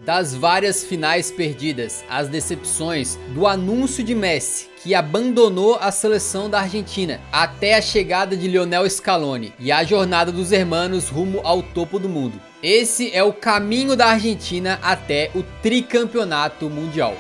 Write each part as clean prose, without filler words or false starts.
Das várias finais perdidas, as decepções, do anúncio de Messi, que abandonou a seleção da Argentina, até a chegada de Lionel Scaloni e a jornada dos hermanos rumo ao topo do mundo. Esse é o caminho da Argentina até o tricampeonato mundial.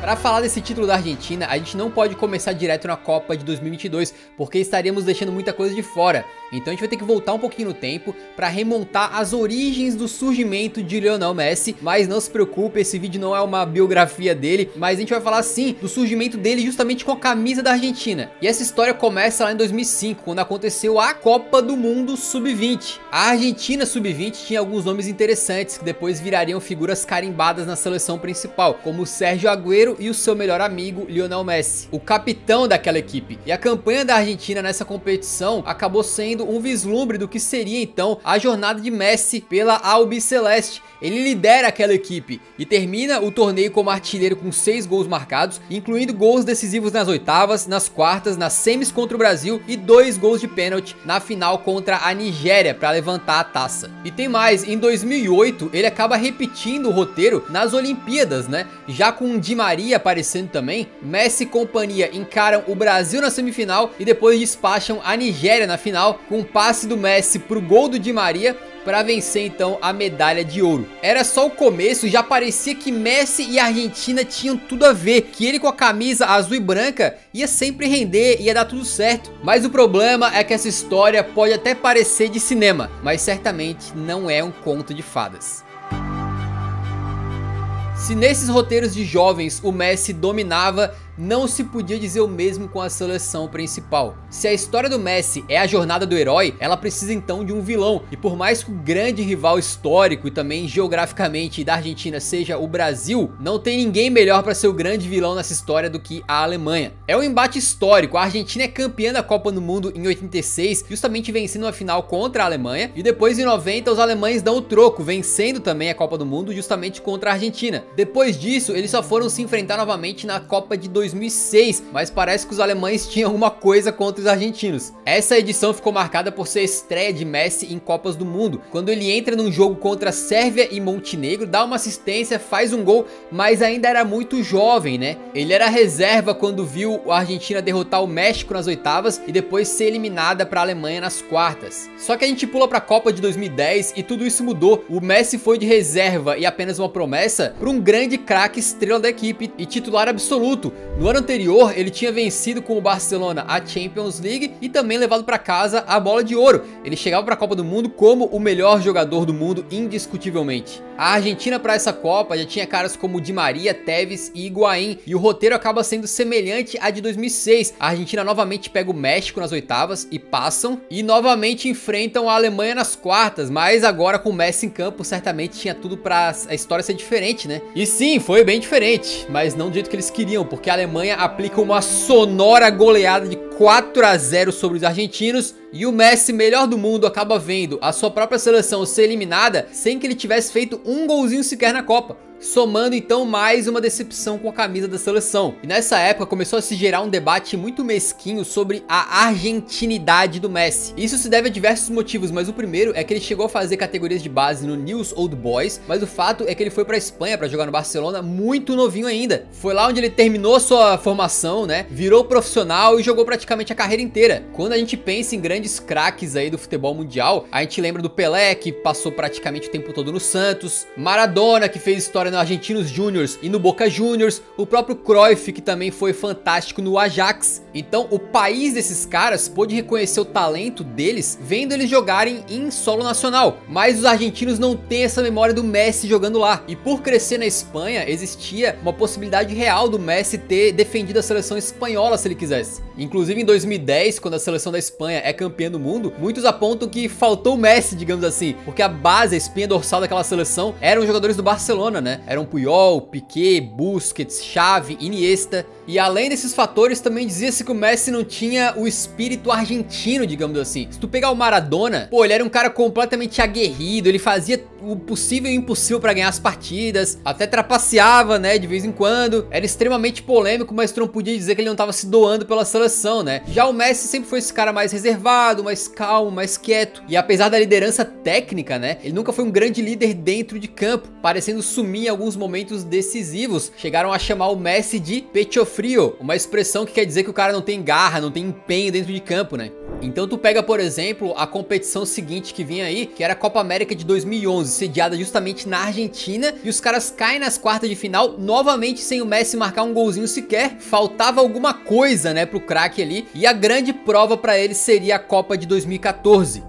Para falar desse título da Argentina, a gente não pode começar direto na Copa de 2022, porque estaríamos deixando muita coisa de fora. Então a gente vai ter que voltar um pouquinho no tempo para remontar as origens do surgimento de Lionel Messi. Mas não se preocupe, esse vídeo não é uma biografia dele, mas a gente vai falar sim do surgimento dele justamente com a camisa da Argentina. E essa história começa lá em 2005, quando aconteceu a Copa do Mundo Sub-20. A Argentina Sub-20 tinha alguns nomes interessantes que depois virariam figuras carimbadas na seleção principal, como Sérgio Agüero e o seu melhor amigo Lionel Messi, o capitão daquela equipe. E a campanha da Argentina nessa competição acabou sendo um vislumbre do que seria então a jornada de Messi pela Albiceleste. Ele lidera aquela equipe e termina o torneio como artilheiro com 6 gols marcados, incluindo gols decisivos nas oitavas, nas quartas, nas semis contra o Brasil e 2 gols de pênalti na final contra a Nigéria para levantar a taça. E tem mais, em 2008 ele acaba repetindo o roteiro nas Olimpíadas, né? Já com Di Maria aparecendo também, Messi e companhia encaram o Brasil na semifinal e depois despacham a Nigéria na final, com um passe do Messi pro gol do Di Maria para vencer então a medalha de ouro. Era só o começo, já parecia que Messi e a Argentina tinham tudo a ver, que ele com a camisa azul e branca ia sempre render, ia dar tudo certo. Mas o problema é que essa história pode até parecer de cinema, mas certamente não é um conto de fadas. Se nesses roteiros de jovens o Messi dominava, não se podia dizer o mesmo com a seleção principal. Se a história do Messi é a jornada do herói, ela precisa então de um vilão. E por mais que o grande rival histórico e também geograficamente da Argentina seja o Brasil, não tem ninguém melhor para ser o grande vilão nessa história do que a Alemanha. É um embate histórico, a Argentina é campeã da Copa do Mundo em 86, justamente vencendo a final contra a Alemanha, e depois em 90 os alemães dão o troco, vencendo também a Copa do Mundo justamente contra a Argentina. Depois disso eles só foram se enfrentar novamente na Copa de 2006, mas parece que os alemães tinham alguma coisa contra os argentinos. Essa edição ficou marcada por ser a estreia de Messi em Copas do Mundo, quando ele entra num jogo contra Sérvia e Montenegro, dá uma assistência, faz um gol, mas ainda era muito jovem, né? Ele era reserva quando viu a Argentina derrotar o México nas oitavas e depois ser eliminada para a Alemanha nas quartas. Só que a gente pula para a Copa de 2010 e tudo isso mudou. O Messi foi de reserva e apenas uma promessa para um grande craque estrela da equipe e titular absoluto. No ano anterior, ele tinha vencido com o Barcelona a Champions League e também levado para casa a bola de ouro. Ele chegava para a Copa do Mundo como o melhor jogador do mundo, indiscutivelmente. A Argentina para essa Copa já tinha caras como Di Maria, Tevez e Higuaín, e o roteiro acaba sendo semelhante à de 2006. A Argentina novamente pega o México nas oitavas e passam, e novamente enfrentam a Alemanha nas quartas, mas agora com o Messi em campo, certamente tinha tudo para a história ser diferente, né? E sim, foi bem diferente, mas não do jeito que eles queriam, porque a Alemanha aplica uma sonora goleada de 4-0 sobre os argentinos, e o Messi, melhor do mundo, acaba vendo a sua própria seleção ser eliminada sem que ele tivesse feito um golzinho sequer na Copa, somando então mais uma decepção com a camisa da seleção. E nessa época começou a se gerar um debate muito mesquinho sobre a argentinidade do Messi. Isso se deve a diversos motivos, mas o primeiro é que ele chegou a fazer categorias de base no News Old Boys, mas o fato é que ele foi para a Espanha para jogar no Barcelona muito novinho ainda. Foi lá onde ele terminou sua formação, né? Virou profissional e jogou praticamente a carreira inteira. Quando a gente pensa em grandes craques aí do futebol mundial, a gente lembra do Pelé, que passou praticamente o tempo todo no Santos, Maradona, que fez história no Argentinos Júniors e no Boca Juniors, o próprio Cruyff, que também foi fantástico no Ajax. Então o país desses caras pôde reconhecer o talento deles vendo eles jogarem em solo nacional, mas os argentinos não têm essa memória do Messi jogando lá. E por crescer na Espanha, existia uma possibilidade real do Messi ter defendido a seleção espanhola se ele quisesse. Inclusive em 2010, quando a seleção da Espanha é campeã do mundo, muitos apontam que faltou o Messi, digamos assim, porque a base, a espinha dorsal daquela seleção eram jogadores do Barcelona, né? Eram Puyol, Piqué, Busquets, Xavi, Iniesta. E além desses fatores, também dizia-se Parece que o Messi não tinha o espírito argentino, digamos assim. Se tu pegar o Maradona, pô, ele era um cara completamente aguerrido, ele fazia o possível e o impossível pra ganhar as partidas, até trapaceava, né, de vez em quando. Era extremamente polêmico, mas tu não podia dizer que ele não tava se doando pela seleção, né? Já o Messi sempre foi esse cara mais reservado, mais calmo, mais quieto. E apesar da liderança técnica, né, ele nunca foi um grande líder dentro de campo, parecendo sumir em alguns momentos decisivos. Chegaram a chamar o Messi de pecho frio, uma expressão que quer dizer que o cara não tem garra, não tem empenho dentro de campo, né? Então tu pega, por exemplo, a competição seguinte que vinha aí, que era a Copa América de 2011, sediada justamente na Argentina, e os caras caem nas quartas de final, novamente sem o Messi marcar um golzinho sequer. Faltava alguma coisa, né, pro craque ali, e a grande prova pra ele seria a Copa de 2014.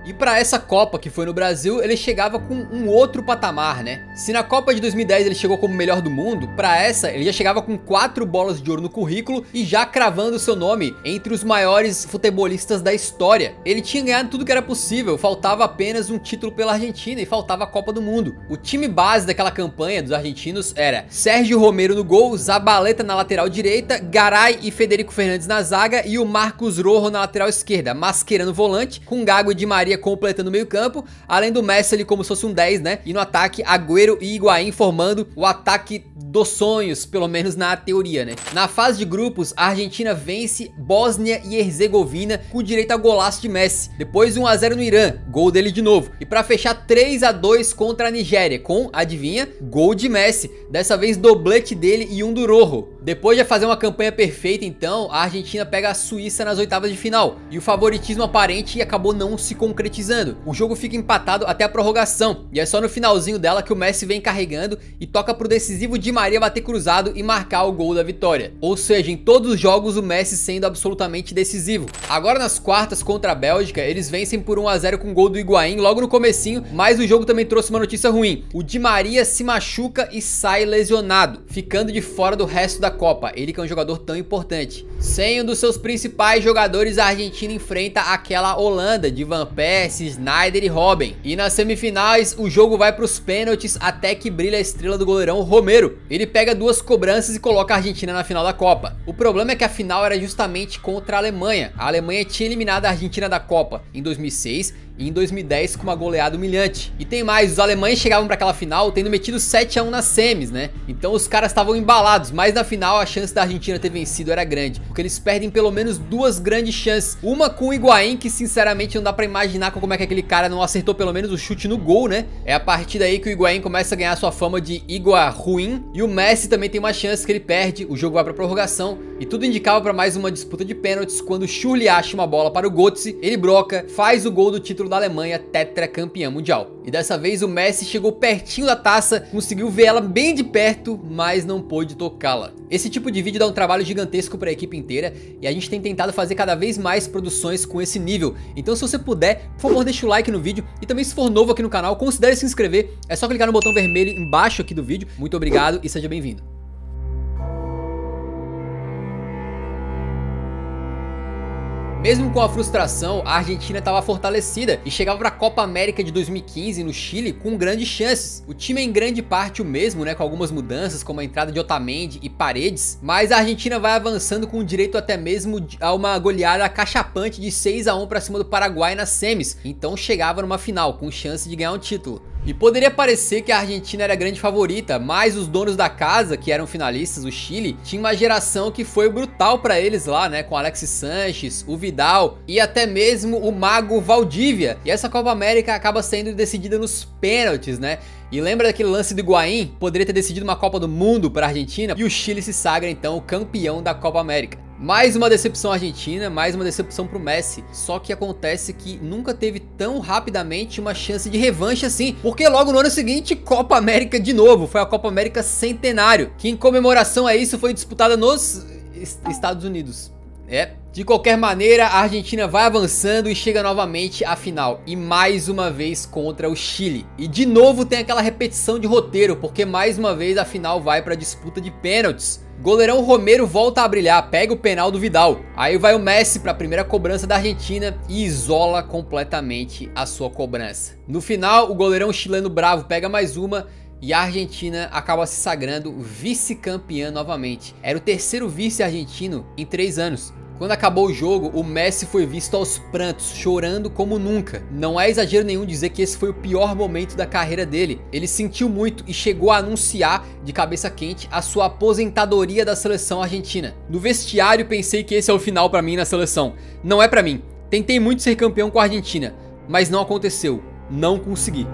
E pra essa Copa que foi no Brasil, ele chegava com um outro patamar, né? Se na Copa de 2010 ele chegou como melhor do mundo, pra essa ele já chegava com 4 bolas de ouro no currículo e já cravando seu nome entre os maiores futebolistas da história. Ele tinha ganhado tudo que era possível, faltava apenas um título pela Argentina e faltava a Copa do Mundo. O time base daquela campanha dos argentinos era Sérgio Romero no gol, Zabaleta na lateral direita, Garay e Federico Fernandes na zaga e o Marcos Rojo na lateral esquerda, Mascherano no volante, com Gago e Di Maria completando o meio campo, além do Messi ali como se fosse um 10, né? E no ataque, Agüero e Higuaín formando o ataque dos sonhos, pelo menos na teoria, né? Na fase de grupos, a Argentina vence Bósnia e Herzegovina com direito a golaço de Messi. Depois 1 a 0 no Irã, gol dele de novo. E pra fechar 3 a 2 contra a Nigéria, com, adivinha, gol de Messi. Dessa vez doblete dele e um do Rojo. Depois de fazer uma campanha perfeita, então, a Argentina pega a Suíça nas oitavas de final. E o favoritismo aparente acabou não se concretizando. O jogo fica empatado até a prorrogação. E é só no finalzinho dela que o Messi vem carregando e toca pro decisivo Di Maria bater cruzado e marcar o gol da vitória. Ou seja, em todos os jogos o Messi sendo absolutamente decisivo. Agora nas quartas contra a Bélgica, eles vencem por 1 a 0 com o gol do Higuaín logo no comecinho, mas o jogo também trouxe uma notícia ruim. O Di Maria se machuca e sai lesionado, ficando de fora do resto da Copa, ele que é um jogador tão importante. Sem um dos seus principais jogadores, a Argentina enfrenta aquela Holanda de Van Persie, Sneijder e Robben. E nas semifinais, o jogo vai para os pênaltis até que brilha a estrela do goleirão Romero. Ele pega 2 cobranças e coloca a Argentina na final da Copa. O problema é que a final era justamente contra a Alemanha. A Alemanha tinha eliminado a Argentina da Copa em 2006 e em 2010 com uma goleada humilhante. E tem mais, os alemães chegavam para aquela final tendo metido 7 a 1 nas semis, né? Então os caras estavam embalados, mas na final a chance da Argentina ter vencido era grande, porque eles perdem pelo menos 2 grandes chances. Uma com o Higuaín, que sinceramente não dá pra imaginar como é que aquele cara não acertou pelo menos o chute no gol, né? É a partir daí que o Higuaín começa a ganhar sua fama de Igua ruim. E o Messi também tem uma chance que ele perde, o jogo vai pra prorrogação e tudo indicava pra mais uma disputa de pênaltis, quando o Schürrle acha uma bola para o Götze, ele broca, faz o gol do título da Alemanha, tetracampeã mundial. E dessa vez o Messi chegou pertinho da taça, conseguiu ver ela bem de perto, mas não pôde tocá-la. Esse tipo de vídeo dá um trabalho gigantesco para a equipe inteira e a gente tem tentado fazer cada vez mais produções com esse nível. Então se você puder, por favor, deixa o like no vídeo e também se for novo aqui no canal, considere se inscrever. É só clicar no botão vermelho embaixo aqui do vídeo. Muito obrigado e seja bem-vindo. Mesmo com a frustração, a Argentina estava fortalecida e chegava para a Copa América de 2015 no Chile com grandes chances. O time é em grande parte o mesmo, né, com algumas mudanças como a entrada de Otamendi e Paredes, mas a Argentina vai avançando com direito até mesmo a uma goleada acachapante de 6 a 1 para cima do Paraguai nas semis. Então chegava numa final com chance de ganhar um título. E poderia parecer que a Argentina era a grande favorita, mas os donos da casa, que eram finalistas, o Chile, tinha uma geração que foi brutal pra eles lá, né, com Alexis Sánchez, o Vidal e até mesmo o mago Valdívia. E essa Copa América acaba sendo decidida nos pênaltis, né? E lembra daquele lance do Higuaín? Poderia ter decidido uma Copa do Mundo para a Argentina e o Chile se sagra então o campeão da Copa América. Mais uma decepção argentina, mais uma decepção pro Messi. Só que acontece que nunca teve tão rapidamente uma chance de revanche assim, porque logo no ano seguinte, Copa América de novo. Foi a Copa América Centenário, que em comemoração a isso foi disputada nos Estados Unidos. De qualquer maneira, a Argentina vai avançando e chega novamente à final. E mais uma vez contra o Chile. E de novo tem aquela repetição de roteiro, porque mais uma vez a final vai para a disputa de pênaltis. Goleirão Romero volta a brilhar, pega o penal do Vidal. Aí vai o Messi para a primeira cobrança da Argentina e isola completamente a sua cobrança. No final, o goleirão chileno bravo pega mais uma e a Argentina acaba se sagrando vice-campeã novamente. Era o terceiro vice argentino em 3 anos. Quando acabou o jogo, o Messi foi visto aos prantos, chorando como nunca. Não é exagero nenhum dizer que esse foi o pior momento da carreira dele. Ele sentiu muito e chegou a anunciar, de cabeça quente, a sua aposentadoria da seleção argentina. No vestiário pensei que esse é o final pra mim na seleção. Não é pra mim. Tentei muito ser campeão com a Argentina, mas não aconteceu. Não consegui.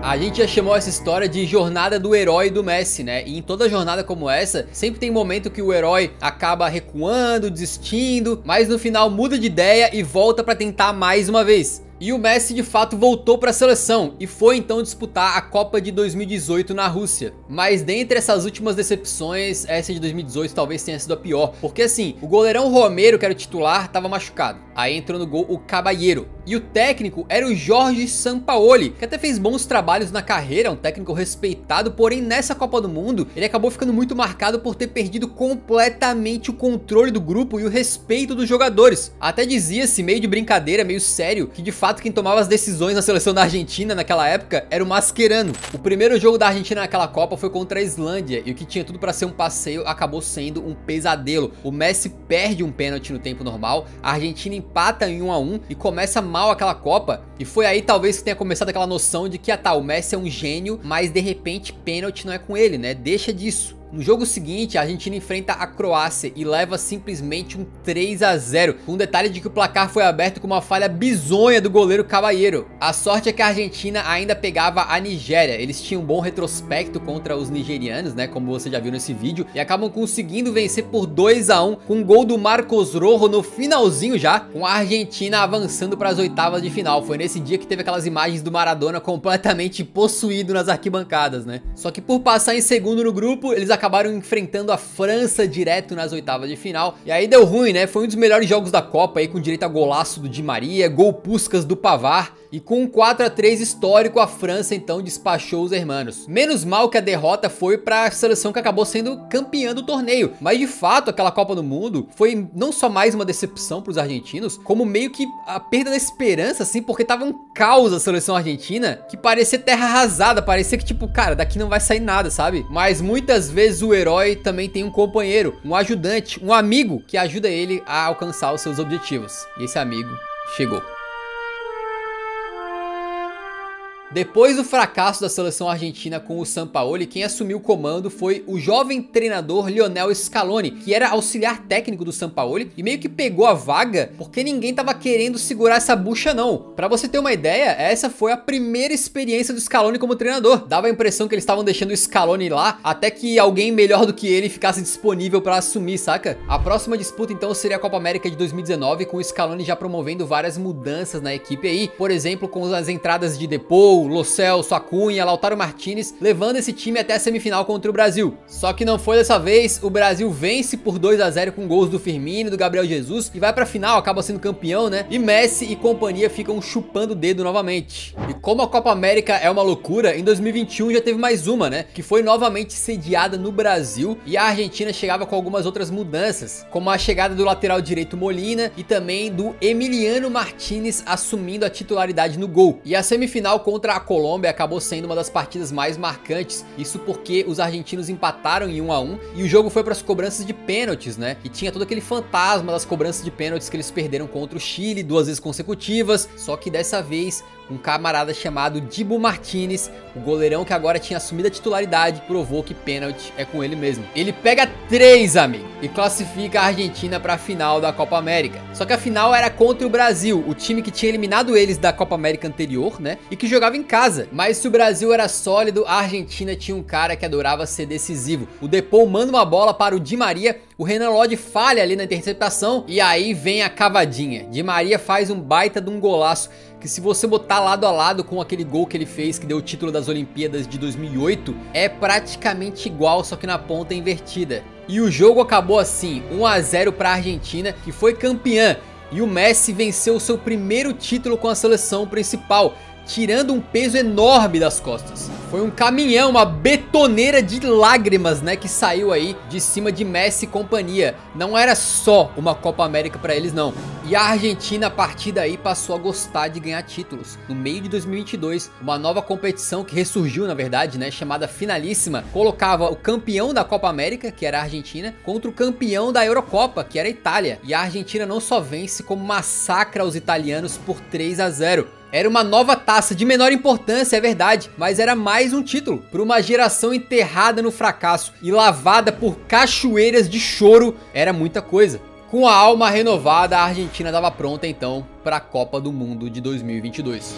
A gente já chamou essa história de jornada do herói do Messi, né? E em toda jornada como essa, sempre tem momento que o herói acaba recuando, desistindo, mas no final muda de ideia e volta pra tentar mais uma vez. E o Messi de fato voltou para a seleção e foi então disputar a Copa de 2018 na Rússia. Mas dentre essas últimas decepções, essa de 2018 talvez tenha sido a pior. Porque assim, o goleirão Romero, que era o titular, estava machucado. Aí entrou no gol o Caballero. E o técnico era o Jorge Sampaoli, que até fez bons trabalhos na carreira, um técnico respeitado. Porém nessa Copa do Mundo, ele acabou ficando muito marcado por ter perdido completamente o controle do grupo e o respeito dos jogadores. Até dizia-se, meio de brincadeira, meio sério, que de fato quem tomava as decisões na seleção da Argentina naquela época era o Mascherano. O primeiro jogo da Argentina naquela Copa foi contra a Islândia e o que tinha tudo pra ser um passeio acabou sendo um pesadelo. O Messi perde um pênalti no tempo normal, a Argentina empata em 1 a 1 e começa mal aquela Copa, e foi aí talvez que tenha começado aquela noção de que o Messi é um gênio, mas de repente pênalti não é com ele, né? Deixa disso. No jogo seguinte, a Argentina enfrenta a Croácia e leva simplesmente um 3 a 0, com o detalhe de que o placar foi aberto com uma falha bizonha do goleiro Caballero. A sorte é que a Argentina ainda pegava a Nigéria, eles tinham um bom retrospecto contra os nigerianos, né, como você já viu nesse vídeo, e acabam conseguindo vencer por 2 a 1, com um gol do Marcos Rojo no finalzinho já, com a Argentina avançando para as oitavas de final. Foi nesse dia que teve aquelas imagens do Maradona completamente possuído nas arquibancadas, né. Só que por passar em segundo no grupo, eles acabaram enfrentando a França direto nas oitavas de final. E aí deu ruim, né? Foi um dos melhores jogos da Copa aí, com direito a golaço do Di Maria, gol Puskás do Pavard. E com um 4 a 3 histórico, a França então despachou os hermanos. Menos mal que a derrota foi para a seleção que acabou sendo campeã do torneio. Mas de fato, aquela Copa do Mundo foi não só mais uma decepção para os argentinos, como meio que a perda da esperança, assim, porque tava um caos a seleção argentina, que parecia terra arrasada, parecia que tipo, cara, daqui não vai sair nada, sabe? Mas muitas vezes o herói também tem um companheiro, um ajudante, um amigo que ajuda ele a alcançar os seus objetivos. E esse amigo chegou. Depois do fracasso da seleção argentina com o Sampaoli, quem assumiu o comando foi o jovem treinador Lionel Scaloni, que era auxiliar técnico do Sampaoli e meio que pegou a vaga porque ninguém tava querendo segurar essa bucha não. Pra você ter uma ideia, essa foi a primeira experiência do Scaloni como treinador. Dava a impressão que eles estavam deixando o Scaloni lá até que alguém melhor do que ele ficasse disponível pra assumir, saca? A próxima disputa então seria a Copa América de 2019, com o Scaloni já promovendo várias mudanças na equipe aí, por exemplo, com as entradas de Depou, Lo Celso, Acunha, Lautaro Martinez, levando esse time até a semifinal contra o Brasil. Só que não foi dessa vez, o Brasil vence por 2 a 0 com gols do Firmino e do Gabriel Jesus e vai pra final, acaba sendo campeão, né? E Messi e companhia ficam chupando o dedo novamente. E como a Copa América é uma loucura, em 2021 já teve mais uma, né? Que foi novamente sediada no Brasil e a Argentina chegava com algumas outras mudanças, como a chegada do lateral direito Molina e também do Emiliano Martinez assumindo a titularidade no gol. E a semifinal contra a Colômbia acabou sendo uma das partidas mais marcantes, isso porque os argentinos empataram em 1 a 1 e o jogo foi para as cobranças de pênaltis, né? E tinha todo aquele fantasma das cobranças de pênaltis que eles perderam contra o Chile 2 vezes consecutivas, só que dessa vez um camarada chamado Dibu Martinez, o goleirão que agora tinha assumido a titularidade, provou que pênalti é com ele mesmo. Ele pega 3, amigo, e classifica a Argentina para a final da Copa América. Só que a final era contra o Brasil, o time que tinha eliminado eles da Copa América anterior, né? E que jogava em casa. Mas se o Brasil era sólido, a Argentina tinha um cara que adorava ser decisivo. O Depou manda uma bola para o Di Maria, o Renan Lodge falha ali na interceptação e aí vem a cavadinha. Di Maria faz um baita de um golaço, que se você botar lado a lado com aquele gol que ele fez, que deu o título das Olimpíadas de 2008, é praticamente igual, só que na ponta invertida. E o jogo acabou assim, 1 a 0 para a Argentina, que foi campeã, e o Messi venceu o seu primeiro título com a seleção principal, tirando um peso enorme das costas. Foi um caminhão, uma betoneira de lágrimas, né, que saiu aí de cima de Messi e companhia. Não era só uma Copa América pra eles, não. E a Argentina, a partir daí, passou a gostar de ganhar títulos. No meio de 2022, uma nova competição que ressurgiu, na verdade, né, chamada Finalíssima, colocava o campeão da Copa América, que era a Argentina, contra o campeão da Eurocopa, que era a Itália. E a Argentina não só vence, como massacra os italianos por 3-0. Era uma nova taça de menor importância, é verdade, mas era mais um título para uma geração enterrada no fracasso e lavada por cachoeiras de choro. Era muita coisa. Com a alma renovada, a Argentina estava pronta então para a Copa do Mundo de 2022.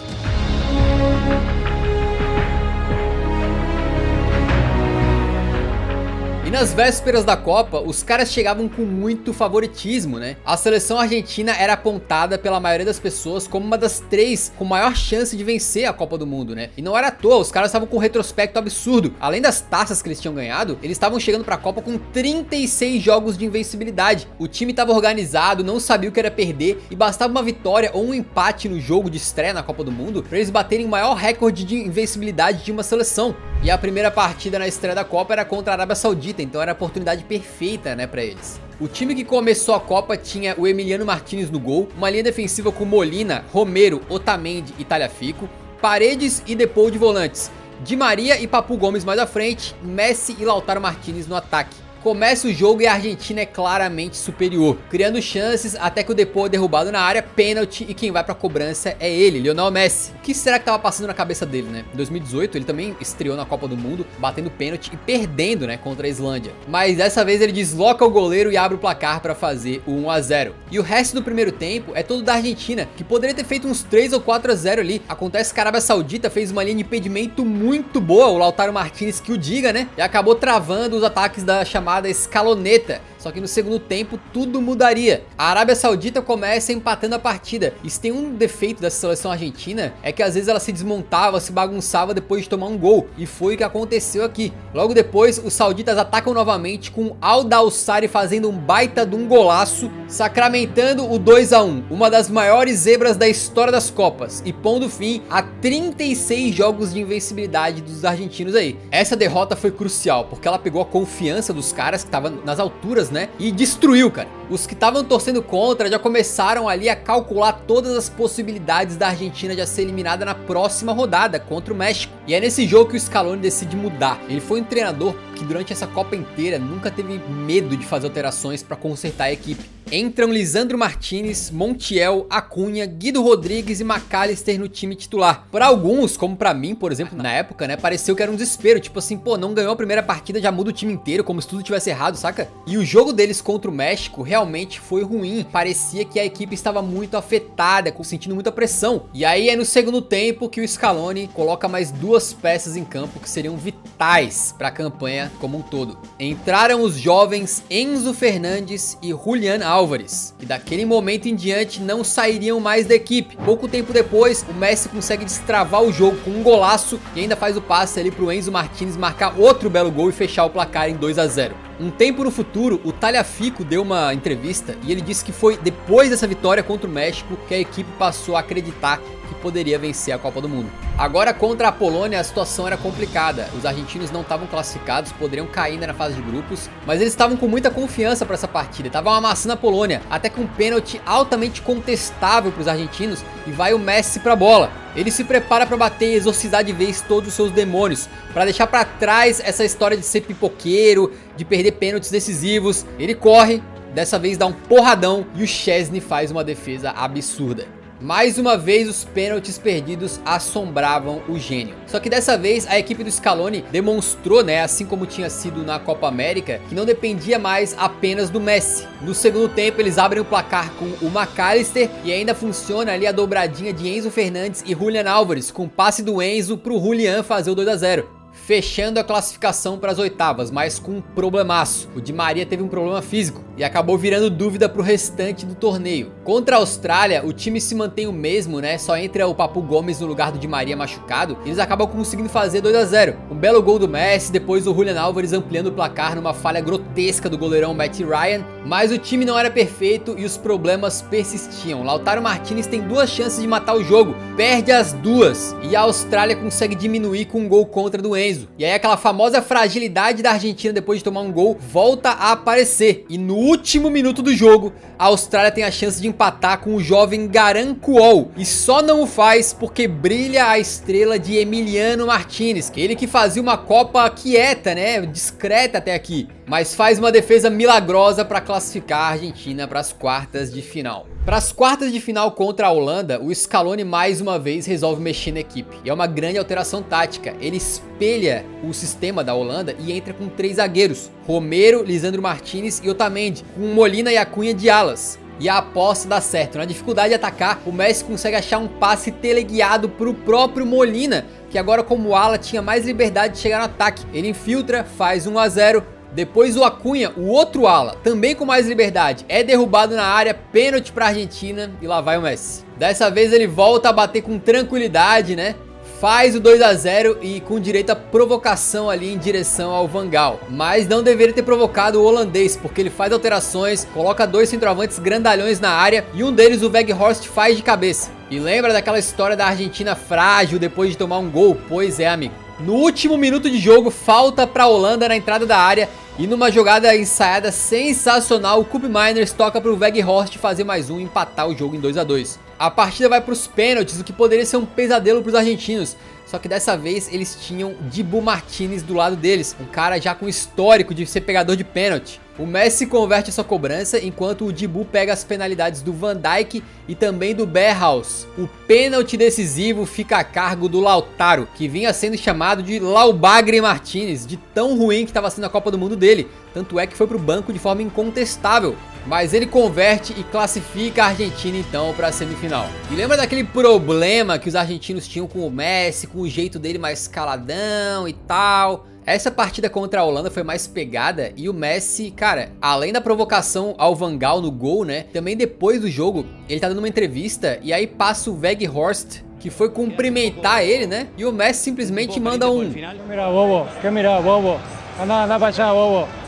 E nas vésperas da Copa, os caras chegavam com muito favoritismo, né? A seleção argentina era apontada pela maioria das pessoas como uma das 3 com maior chance de vencer a Copa do Mundo, né? E não era à toa, os caras estavam com um retrospecto absurdo. Além das taças que eles tinham ganhado, eles estavam chegando pra Copa com 36 jogos de invencibilidade. O time estava organizado, não sabia o que era perder e bastava uma vitória ou um empate no jogo de estreia na Copa do Mundo pra eles baterem o maior recorde de invencibilidade de uma seleção. E a primeira partida na estreia da Copa era contra a Arábia Saudita, então era a oportunidade perfeita, né, pra eles. O time que começou a Copa tinha o Emiliano Martínez no gol, uma linha defensiva com Molina, Romero, Otamendi e Tagliafico, Paredes e Depou de volantes, Di Maria e Papu Gomes mais à frente, Messi e Lautaro Martínez no ataque. Começa o jogo e a Argentina é claramente superior, criando chances até que o Depou é derrubado na área, pênalti, e quem vai pra cobrança é ele, Lionel Messi. O que será que tava passando na cabeça dele, né? Em 2018 ele também estreou na Copa do Mundo, batendo pênalti e perdendo, né, contra a Islândia. Mas dessa vez ele desloca o goleiro e abre o placar pra fazer o 1-0. E o resto do primeiro tempo é todo da Argentina, que poderia ter feito uns 3 ou 4-0 ali. Acontece que a Arábia Saudita fez uma linha de impedimento muito boa, o Lautaro Martínez que o diga, né? E acabou travando os ataques da chamada escaloneta. Só que no segundo tempo tudo mudaria. A Arábia Saudita começa empatando a partida. E se tem um defeito dessa seleção argentina, é que às vezes ela se desmontava, se bagunçava depois de tomar um gol. E foi o que aconteceu aqui. Logo depois, os sauditas atacam novamente com Al-Dawsari fazendo um baita de um golaço, sacramentando o 2-1, uma das maiores zebras da história das Copas, e pondo fim a 36 jogos de invencibilidade dos argentinos aí. Essa derrota foi crucial, porque ela pegou a confiança dos caras que estavam nas alturas, né? E destruiu, cara. Os que estavam torcendo contra já começaram ali a calcular todas as possibilidades da Argentina já ser eliminada na próxima rodada contra o México. E é nesse jogo que o Scaloni decide mudar. Ele foi um treinador que durante essa Copa inteira nunca teve medo de fazer alterações para consertar a equipe. Entram Lisandro Martínez, Montiel, Acunha, Guido Rodrigues e McAllister no time titular. Para alguns, como para mim, por exemplo, na época, né, pareceu que era um desespero, tipo assim, pô, não ganhou a primeira partida, já muda o time inteiro, como se tudo tivesse errado, saca? E o jogo deles contra o México realmente foi ruim, parecia que a equipe estava muito afetada, sentindo muita pressão. E aí é no segundo tempo que o Scaloni coloca mais 2 peças em campo que seriam vitais para a campanha como um todo. Entraram os jovens Enzo Fernandes e Julián Álvares, que daquele momento em diante não sairiam mais da equipe. Pouco tempo depois, o Messi consegue destravar o jogo com um golaço e ainda faz o passe ali pro Enzo Martínez marcar outro belo gol e fechar o placar em 2-0. Um tempo no futuro, o Tagliafico deu uma entrevista e ele disse que foi depois dessa vitória contra o México que a equipe passou a acreditar que poderia vencer a Copa do Mundo. Agora contra a Polônia a situação era complicada, os argentinos não estavam classificados, poderiam cair ainda na fase de grupos, mas eles estavam com muita confiança para essa partida, estavam amassando a Polônia, até que um pênalti altamente contestável para os argentinos e vai o Messi para a bola. Ele se prepara para bater e exorcizar de vez todos os seus demônios, para deixar para trás essa história de ser pipoqueiro, de perder pênaltis decisivos. Ele corre, dessa vez dá um porradão e o Szczęsny faz uma defesa absurda. Mais uma vez os pênaltis perdidos assombravam o gênio. Só que dessa vez a equipe do Scaloni demonstrou, né, assim como tinha sido na Copa América, que não dependia mais apenas do Messi. No segundo tempo eles abrem o placar com o McAllister e ainda funciona ali a dobradinha de Enzo Fernandes e Julián Álvares, com passe do Enzo pro Julián fazer o 2-0. Fechando a classificação para as oitavas, mas com um problemaço. O Di Maria teve um problema físico e acabou virando dúvida para o restante do torneio. Contra a Austrália, o time se mantém o mesmo, né? Só entra o Papu Gomes no lugar do Di Maria machucado. Eles acabam conseguindo fazer 2-0. Um belo gol do Messi, depois o Julián Álvares ampliando o placar numa falha grotesca do goleirão Matt Ryan. Mas o time não era perfeito e os problemas persistiam. Lautaro Martinez tem 2 chances de matar o jogo, perde as 2 e a Austrália consegue diminuir com um gol contra do Enzo. E aí aquela famosa fragilidade da Argentina depois de tomar um gol volta a aparecer. E no último minuto do jogo, a Austrália tem a chance de empatar com o jovem Garan Kuol. E só não o faz porque brilha a estrela de Emiliano Martinez, ele que fazia uma Copa quieta, né, discreta até aqui, mas faz uma defesa milagrosa para classificar a Argentina para as quartas de final. Para as quartas de final contra a Holanda, o Scaloni mais uma vez resolve mexer na equipe. E é uma grande alteração tática. Ele espelha o sistema da Holanda e entra com 3 zagueiros: Romero, Lisandro Martinez e Otamendi, com Molina e Acunha de alas. E a aposta dá certo. Na dificuldade de atacar, o Messi consegue achar um passe teleguiado para o próprio Molina, que agora como ala tinha mais liberdade de chegar no ataque. Ele infiltra, faz 1 a 0. Depois o Acunha, o outro ala, também com mais liberdade, é derrubado na área, pênalti para a Argentina e lá vai o Messi. Dessa vez ele volta a bater com tranquilidade, né? Faz o 2 a 0 e com direito a provocação ali em direção ao Van Gaal. Mas não deveria ter provocado o holandês, porque ele faz alterações, coloca 2 centroavantes grandalhões na área e um deles, o Weghorst, faz de cabeça. E lembra daquela história da Argentina frágil depois de tomar um gol? Pois é, amigo. No último minuto de jogo, falta para a Holanda na entrada da área e numa jogada ensaiada sensacional, o Koop Meiners toca para o Weghorst fazer mais um e empatar o jogo em 2 a 2. A partida vai para os pênaltis, o que poderia ser um pesadelo para os argentinos. Só que dessa vez eles tinham Dibu Martinez do lado deles, um cara já com histórico de ser pegador de pênalti. O Messi converte essa cobrança, enquanto o Dibu pega as penalidades do Van Dijk e também do Berghaus. O pênalti decisivo fica a cargo do Lautaro, que vinha sendo chamado de Laubagre Martinez, de tão ruim que estava sendo a Copa do Mundo dele. Tanto é que foi para o banco de forma incontestável. Mas ele converte e classifica a Argentina então para a semifinal. E lembra daquele problema que os argentinos tinham com o Messi, com o jeito dele mais caladão e tal? Essa partida contra a Holanda foi mais pegada e o Messi, cara, além da provocação ao Van Gaal no gol, né? Também depois do jogo, ele tá dando uma entrevista e aí passa o Weghorst, que foi cumprimentar ele, né? E o Messi simplesmente manda um... Mira, bobo, que mira, bobo, anda pra allá, bobo.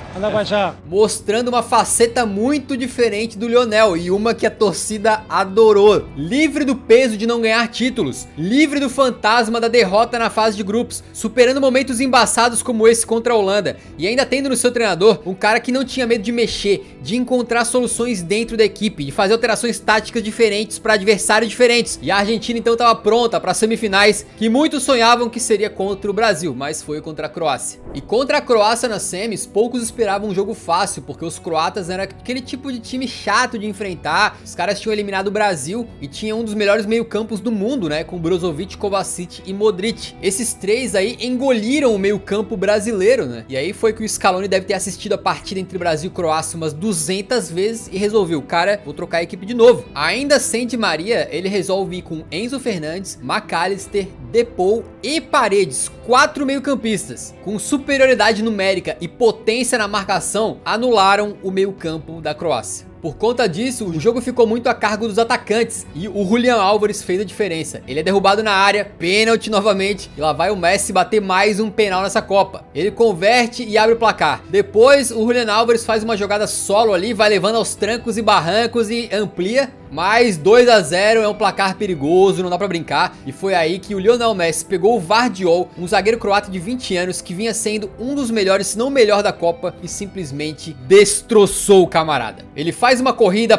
Mostrando uma faceta muito diferente do Lionel e uma que a torcida adorou. Livre do peso de não ganhar títulos, livre do fantasma da derrota na fase de grupos, superando momentos embaçados como esse contra a Holanda e ainda tendo no seu treinador um cara que não tinha medo de mexer, de encontrar soluções dentro da equipe, de fazer alterações táticas diferentes para adversários diferentes. E a Argentina então estava pronta para as semifinais, que muitos sonhavam que seria contra o Brasil, mas foi contra a Croácia. E contra a Croácia nas semis, poucos esperavam um jogo fácil, porque os croatas eram aquele tipo de time chato de enfrentar. Os caras tinham eliminado o Brasil e tinham um dos melhores meio-campos do mundo, né, com Brozovic, Kovacic e Modric. Esses 3 aí engoliram o meio-campo brasileiro, né? E aí foi que o Scaloni deve ter assistido a partida entre Brasil e Croácia umas 200 vezes e resolveu, cara, vou trocar a equipe de novo. Ainda sem Di Maria, ele resolve ir com Enzo Fernandes, McAllister, Depou e Paredes, 4 meio-campistas. Com superioridade numérica e potência na marcação, anularam o meio-campo da Croácia. Por conta disso, o jogo ficou muito a cargo dos atacantes e o Julián Álvares fez a diferença. Ele é derrubado na área, pênalti novamente, e lá vai o Messi bater mais um penal nessa Copa. Ele converte e abre o placar. Depois, o Julián Álvares faz uma jogada solo ali, vai levando aos trancos e barrancos e amplia. Mas 2 a 0 é um placar perigoso, não dá pra brincar. E foi aí que o Lionel Messi pegou o Vardiol, um zagueiro croata de 20 anos que vinha sendo um dos melhores, se não o melhor da Copa, e simplesmente destroçou o camarada. Ele faz uma corrida,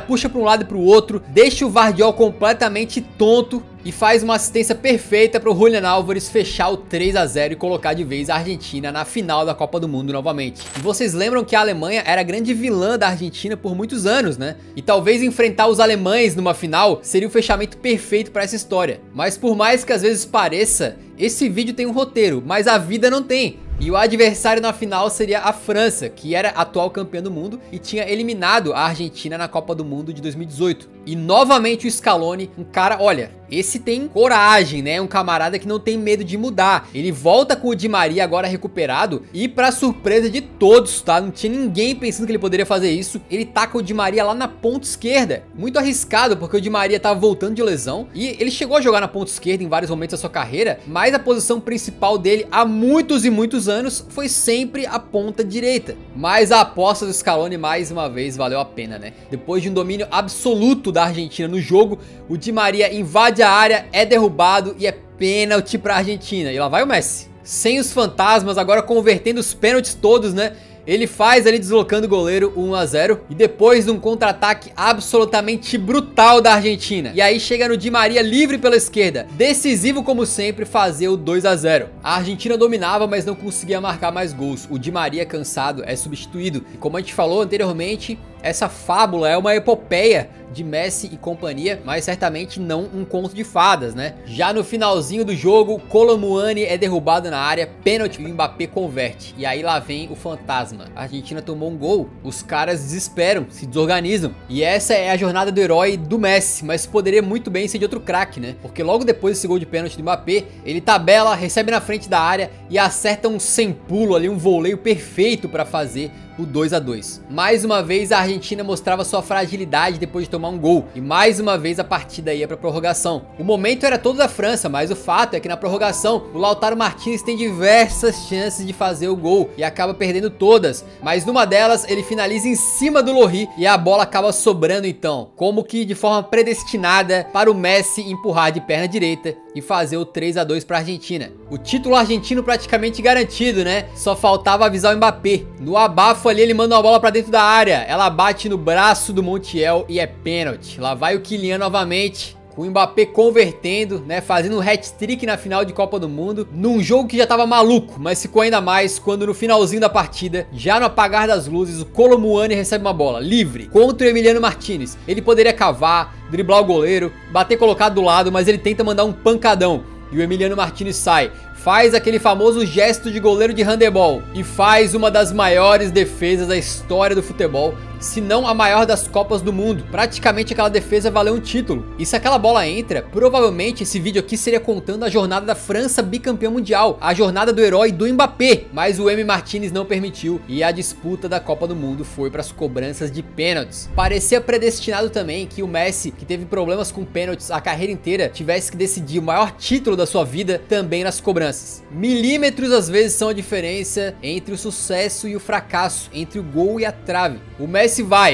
puxa pra um lado e pro outro, deixa o Vardiol completamente tonto e faz uma assistência perfeita para o Julián Álvares fechar o 3 a 0 e colocar de vez a Argentina na final da Copa do Mundo novamente. E vocês lembram que a Alemanha era a grande vilã da Argentina por muitos anos, né? E talvez enfrentar os alemães numa final seria o fechamento perfeito para essa história. Mas por mais que às vezes pareça, esse vídeo tem um roteiro, mas a vida não tem. E o adversário na final seria a França, que era atual campeã do mundo e tinha eliminado a Argentina na Copa do Mundo de 2018. E novamente o Scaloni, um cara, olha, esse tem coragem, né? Um camarada que não tem medo de mudar. Ele volta com o Di Maria agora recuperado e pra surpresa de todos, tá? Não tinha ninguém pensando que ele poderia fazer isso. Ele taca o Di Maria lá na ponta esquerda. Muito arriscado, porque o Di Maria tava voltando de lesão e ele chegou a jogar na ponta esquerda em vários momentos da sua carreira, mas mas a posição principal dele há muitos e muitos anos foi sempre a ponta direita. Mas a aposta do Scaloni mais uma vez valeu a pena, né? Depois de um domínio absoluto da Argentina no jogo, o Di Maria invade a área, é derrubado e é pênalti pra Argentina. E lá vai o Messi. Sem os fantasmas, agora convertendo os pênaltis todos, né? Ele faz ali deslocando o goleiro 1 a 0 e depois de um contra-ataque absolutamente brutal da Argentina. E aí chega no Di Maria livre pela esquerda, decisivo como sempre, fazer o 2 a 0. A Argentina dominava, mas não conseguia marcar mais gols. O Di Maria, cansado, é substituído. E como a gente falou anteriormente, essa fábula é uma epopeia de Messi e companhia, mas certamente não um conto de fadas, né? Já no finalzinho do jogo, Kolo Muani é derrubado na área, pênalti, e o Mbappé converte. E aí lá vem o fantasma. A Argentina tomou um gol, os caras desesperam, se desorganizam. E essa é a jornada do herói do Messi, mas poderia muito bem ser de outro craque, né? Porque logo depois desse gol de pênalti do Mbappé, ele tabela, recebe na frente da área e acerta um sem pulo ali, um voleio perfeito para fazer o 2 a 2. Mais uma vez a Argentina mostrava sua fragilidade depois de tomar um gol, e mais uma vez a partida ia para prorrogação. O momento era todo da França, mas o fato é que na prorrogação o Lautaro Martinez tem diversas chances de fazer o gol e acaba perdendo todas, mas numa delas ele finaliza em cima do Lohri e a bola acaba sobrando então, como que de forma predestinada para o Messi empurrar de perna direita e fazer o 3 a 2 para a Argentina. O título argentino praticamente garantido, né? Só faltava avisar o Mbappé. No abafo ali ele manda uma bola pra dentro da área, ela bate no braço do Montiel e é pênalti. Lá vai o Kylian novamente, com o Mbappé convertendo, né, fazendo um hat-trick na final de Copa do Mundo, num jogo que já tava maluco, mas ficou ainda mais quando no finalzinho da partida, já no apagar das luzes, o Kolo Muani recebe uma bola livre contra o Emiliano Martinez. Ele poderia cavar, driblar o goleiro, bater colocado do lado, mas ele tenta mandar um pancadão e o Emiliano Martinez sai. Faz aquele famoso gesto de goleiro de handebol e faz uma das maiores defesas da história do futebol, se não a maior das Copas do Mundo. Praticamente aquela defesa valeu um título. E se aquela bola entra, provavelmente esse vídeo aqui seria contando a jornada da França bicampeã mundial, a jornada do herói do Mbappé, mas o Emi Martinez não permitiu e a disputa da Copa do Mundo foi para as cobranças de pênaltis. Parecia predestinado também que o Messi, que teve problemas com pênaltis a carreira inteira, tivesse que decidir o maior título da sua vida também nas cobranças. Milímetros às vezes são a diferença entre o sucesso e o fracasso, entre o gol e a trave. O Messi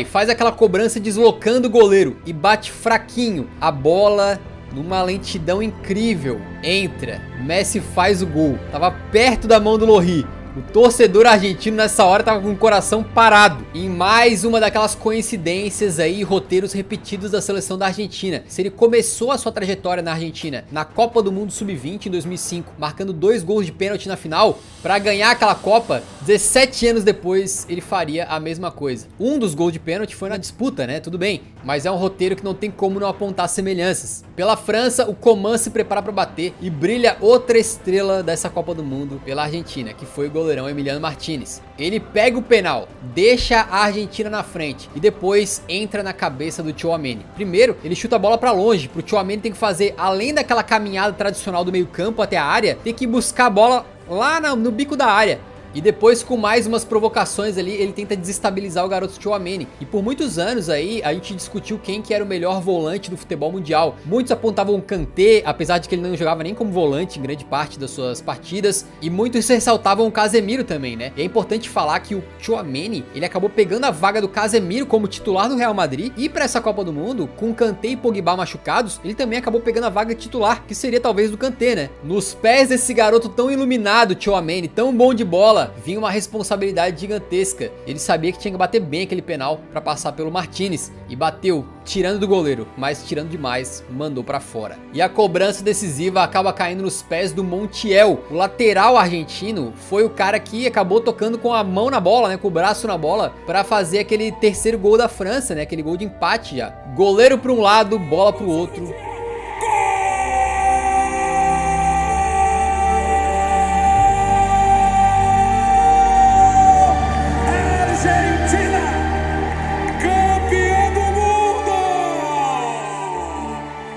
faz aquela cobrança deslocando o goleiro e bate fraquinho. A bola, numa lentidão incrível, entra. Messi faz o gol. Tava perto da mão do Lohri. O torcedor argentino nessa hora tava com o coração parado. E mais uma daquelas coincidências aí, roteiros repetidos da seleção da Argentina. Se ele começou a sua trajetória na Argentina na Copa do Mundo Sub-20 em 2005, marcando 2 gols de pênalti na final, para ganhar aquela Copa, 17 anos depois ele faria a mesma coisa. Um dos gols de pênalti foi na disputa, né? Tudo bem, mas é um roteiro que não tem como não apontar semelhanças. Pela França, o Coman se prepara para bater e brilha outra estrela dessa Copa do Mundo pela Argentina, que foi o goleirão Emiliano Martinez. Ele pega o penal, deixa a Argentina na frente e depois entra na cabeça do Tchouaméni. Primeiro, ele chuta a bola para longe, pro Tchouaméni tem que fazer, além daquela caminhada tradicional do meio campo até a área, tem que buscar a bola lá no bico da área. E depois, com mais umas provocações ali, ele tenta desestabilizar o garoto Tchouaméni. E por muitos anos aí, a gente discutiu quem que era o melhor volante do futebol mundial. Muitos apontavam o Kanté, apesar de que ele não jogava nem como volante em grande parte das suas partidas. E muitos ressaltavam o Casemiro também, né? E é importante falar que o Tchouaméni, ele acabou pegando a vaga do Casemiro como titular do Real Madrid. E para essa Copa do Mundo, com Kanté e Pogba machucados, ele também acabou pegando a vaga titular, que seria talvez do Kanté, né? Nos pés desse garoto tão iluminado, Tchouaméni, tão bom de bola, vinha uma responsabilidade gigantesca. Ele sabia que tinha que bater bem aquele penal para passar pelo Martinez e bateu, tirando do goleiro, mas tirando demais, mandou para fora. E a cobrança decisiva acaba caindo nos pés do Montiel. O lateral argentino foi o cara que acabou tocando com a mão na bola, né, com o braço na bola, para fazer aquele terceiro gol da França, né, aquele gol de empate já. Goleiro para um lado, bola para o outro.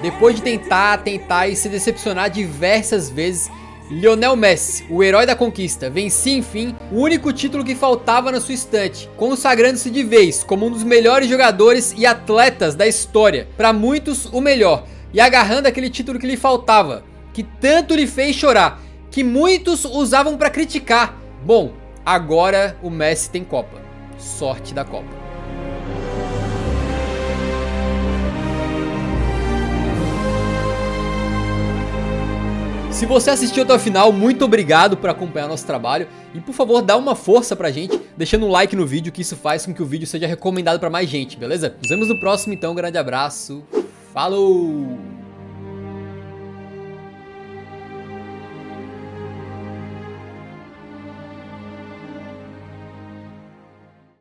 Depois de tentar e se decepcionar diversas vezes, Lionel Messi, o herói da conquista, vencia enfim o único título que faltava na sua estante, consagrando-se de vez como um dos melhores jogadores e atletas da história, para muitos o melhor, e agarrando aquele título que lhe faltava, que tanto lhe fez chorar, que muitos usavam pra criticar. Bom, agora o Messi tem Copa. Sorte da Copa. Se você assistiu até o final, muito obrigado por acompanhar nosso trabalho. E por favor, dá uma força pra gente, deixando um like no vídeo, que isso faz com que o vídeo seja recomendado pra mais gente, beleza? Nos vemos no próximo então, um grande abraço. Falou!